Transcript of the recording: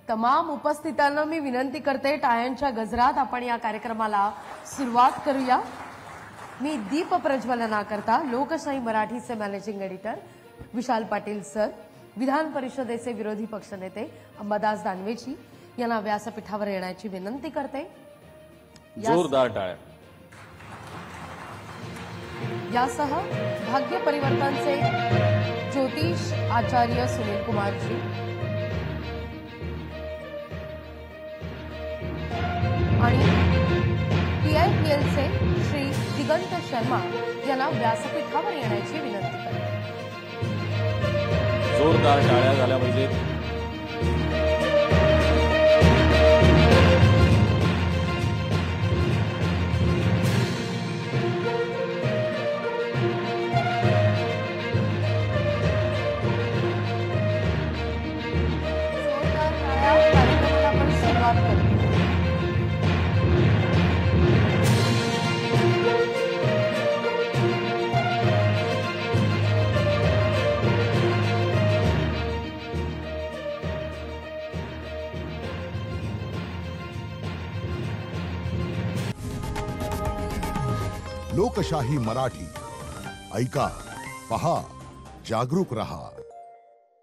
तमाम उपस्थितांना मी विनंती करते, टाळ्यांच्या गजरात आपण या कार्यक्रमाला सुरुवात करूया। मी दीप प्रज्वलना करता लोकशाही मराठीचे managing editor Vishal Patil sir, विधान परिषदेचे विरोधी पक्षनेते अंबादास दानवेजी यांना व्यासपीठावर येण्याची विनंती करते। जोरदार टाळ्या। यासह भाग्य परिवर्तनचे ज्योतिष आचार्य सुनील कुमार जी, आणि PIPLचे श्री दिगंत शर्मा यांना व्यासपीठावर येण्याची विनंती करते। जोरदार टाळ्या झाल्या पाहिजेत। जोरदार टाळ्या, कार्यक्रमाला आपण सुरुवात करू। लोकशाही मराठी ऐका, पहा, जागरूक रहा।